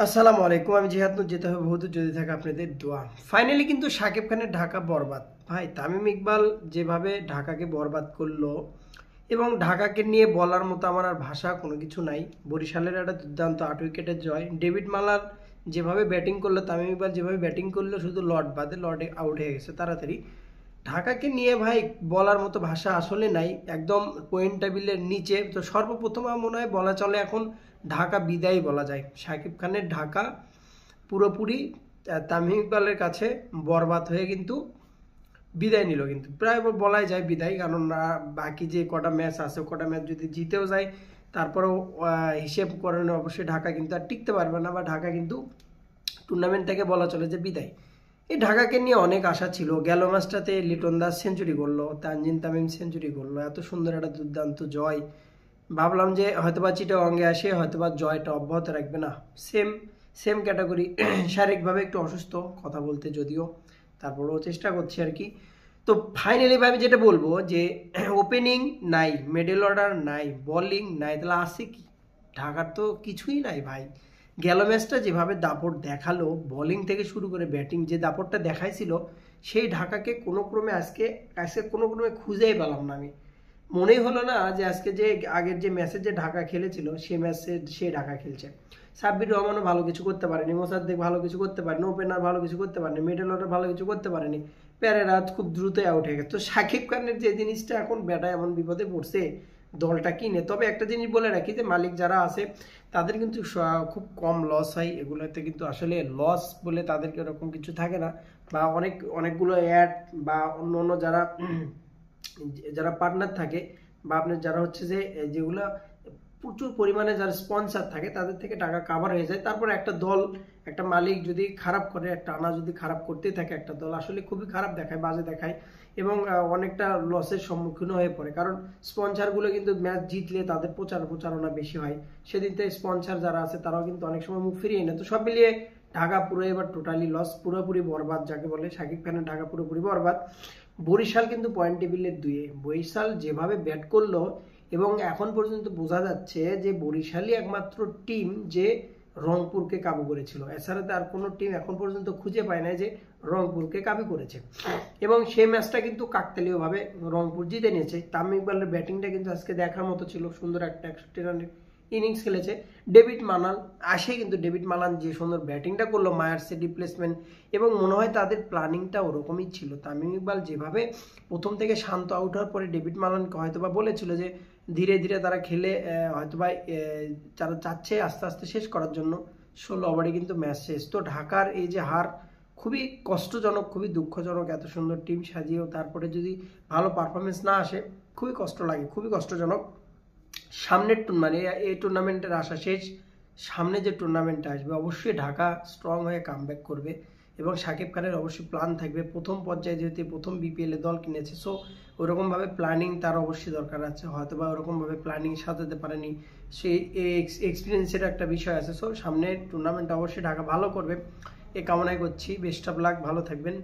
আসসালামু আলাইকুম। আমি জিহাদ নুর। যেতে হবে বহুত যদি থাকে আপনাদের দোয়া। ফাইনালি কিন্তু শাকিব খানের ঢাকা বরবাদ। ভাই তামিম ইকবাল যেভাবে ঢাকাকে বরবাদ করলো এবং ঢাকাকে নিয়ে বলার মতো আমার আর ভাষা কোনো কিছু নাই। বরিশালের একটা দুর্দান্ত ৮ উইকেটের জয়। ডেভিড মালার যেভাবে ব্যাটিং করলো, তামিম ইকবাল যেভাবে ব্যাটিং করলো, শুধু লর্ড বাদে লর্ডে আউট হয়ে গেছে তাড়াতাড়ি। ঢাকাকে নিয়ে ভাই বলার মতো ভাষা আসলে নাই, একদম পয়েন্ট টেবিলের নিচে। তো সর্বপ্রথম আমার মনে হয় বলা চলে এখন ঢাকা বিদায় বলা যায়। শাকিব খানের ঢাকা পুরোপুরি তামিম ইকবালের কাছে বরবাদ হয়ে কিন্তু বিদায় নিল, কিন্তু প্রায় বলাই যায় বিদায়। কারণ বাকি যে কটা ম্যাচ আছে, কটা ম্যাচ যদি জিতেও যায় তারপরেও হিসেব করেন অবশ্যই ঢাকা কিন্তু আর টিকতে পারবে না, বা ঢাকা কিন্তু টুর্নামেন্ট থেকে বলা চলে যে বিদায়। এই ঢাকাকে নিয়ে অনেক আশা ছিল। গেল ম্যাচটাতে লিটন দাস সেঞ্চুরি করলো, তানজিন তামিম সেঞ্চুরি করলো, এত সুন্দর একটা দুর্দান্ত জয়। ভাবলাম যে হয়তোবা চিটাগংয়ে আসে হয়তোবা জয়টা অব্যাহত রাখবে না। Same same category. শারীরিকভাবে একটু অসুস্থ কথা বলতে, যদিও তারপরেও চেষ্টা করছি আর কি। তো ফাইনালি আমি যেটা বলবো যে ওপেনিং নাই, মিডল অর্ডার নাই, বোলিং নাই, তাহলে আসে কি? ঢাকার তো কিছুই নাই ভাই। গেল ম্যাচটা যেভাবে দাপট দেখালো, বোলিং থেকে শুরু করে ব্যাটিং যে দাপটটা দেখাইছিল, সেই ঢাকাকে কোনো ক্রমে আজকে আজকে কোনো ক্রমে খুঁজেই পেলাম না আমি। মনেই হলো না যে আজকে যে আগের যে ম্যাচে যে ঢাকা খেলেছিল সেই ম্যাচে সে ঢাকা খেলছে। সাব্বির রহমানও ভালো কিছু করতে পারেনি, মোসাদ্দেক ভালো কিছু করতে পারেনি, ওপেনার ভালো কিছু করতে পারেনি, মিডল অর্ডার ভালো কিছু করতে পারেনি, পেরেরা খুব দ্রুতই আউট হয়ে গেছে। তো শাকিব খানের যে জিনিসটা এখন ব্যাটা এমন বিপদে পড়ছে দলটা কিনে। তবে একটা জিনিস বলে রাখি যে মালিক যারা আছে তাদের কিন্তু খুব কম লস হয় এগুলোতে, কিন্তু আসলে লস বলে তাদেরকে ওরকম কিছু থাকে না। বা অনেকগুলো অ্যাড বা অন্য অন্য যারা যারা পার্টনার থাকে, বা আপনার যারা হচ্ছে যে যেগুলো প্রচুর পরিমাণে যারা স্পন্সার থাকে তাদের থেকে টাকা কাভার হয়ে যায়। তারপরে একটা দল, একটা মালিক যদি খারাপ করে, একটা আনা যদি খারাপ করতেই থাকে, একটা দল আসলে খুবই খারাপ দেখায়, বাজে দেখায় এবং অনেকটা লসের সম্মুখীন হয়ে পড়ে। কারণ স্পন্সারগুলো কিন্তু ম্যাচ জিতলে তাদের প্রচারণা বেশি হয়, সেদিন থেকে স্পন্সার যারা আছে তারাও কিন্তু অনেক সময় মুখ ফিরিয়ে নেয়। তো সব মিলিয়ে ঢাকা পুরো এবার টোটালি লস, পুরোপুরি বরবাদ যাকে বলে। শাকিব খানের ঢাকা পুরোপুরি বরবাদ। বরিশাল কিন্তু পয়েন্ট টেবিলের 2-এ। বরিশাল যেভাবে ব্যাট করলো এবং এখন পর্যন্ত বোঝা যাচ্ছে যে বরিশালই একমাত্র টিম যে রংপুরকে কাবু করেছিল। এছাড়া আর কোনো টিম এখন পর্যন্ত খুঁজে পায় না যে রংপুরকে কাবু করেছে। এবং সেই ম্যাচটা কিন্তু কাকতালীয়ভাবে রংপুর জিতে নিয়েছে। তামিম ইকবালের ব্যাটিংটা কিন্তু আজকে দেখার মতো ছিল, সুন্দর একটা 61 রানের ইনিংস খেলেছে। ডেভিড মালান আসে, কিন্তু ডেভিড মালান যে সুন্দর ব্যাটিংটা করলো, মায়ার্সের রিপ্লেসমেন্ট, এবং মনে হয় তাদের প্ল্যানিংটা ওরকমই ছিল। তামিম ইকবাল যেভাবে প্রথম থেকে শান্ত আউট হওয়ার পরে ডেভিড মালানকে হয়তোবা বলেছিল যে ধীরে ধীরে তারা খেলে হয়তোবা তারা চাচ্ছে আস্তে আস্তে শেষ করার জন্য। 16 ওভারে কিন্তু ম্যাচ শেষ। তো ঢাকার এই যে হার খুবই কষ্টজনক, খুবই দুঃখজনক। এত সুন্দর টিম সাজিয়েও তারপরে যদি ভালো পারফরমেন্স না আসে খুবই কষ্ট লাগে, খুবই কষ্টজনক। সামনের মানে এই টুর্নামেন্টের আশা শেষ। সামনে যে টুর্নামেন্টটা আসবে অবশ্যই ঢাকা স্ট্রং হয়ে কামব্যাক করবে এবং শাকিব খানের অবশ্যই প্ল্যান থাকবে। প্রথম পর্যায়ে যেহেতু প্রথম বিপিএল এ দল কিনেছে, সো ওরকমভাবে প্ল্যানিং তার অবশ্যই দরকার আছে। হয়তো বা ওরকমভাবে প্ল্যানিং সাজাতে পারেনি, সেই এক্সপিরিয়েন্সের একটা বিষয় আছে। সো সামনের টুর্নামেন্ট অবশ্যই ঢাকা ভালো করবে, এ কামনাই করছি। বেস্ট অফ লাক, ভালো থাকবেন।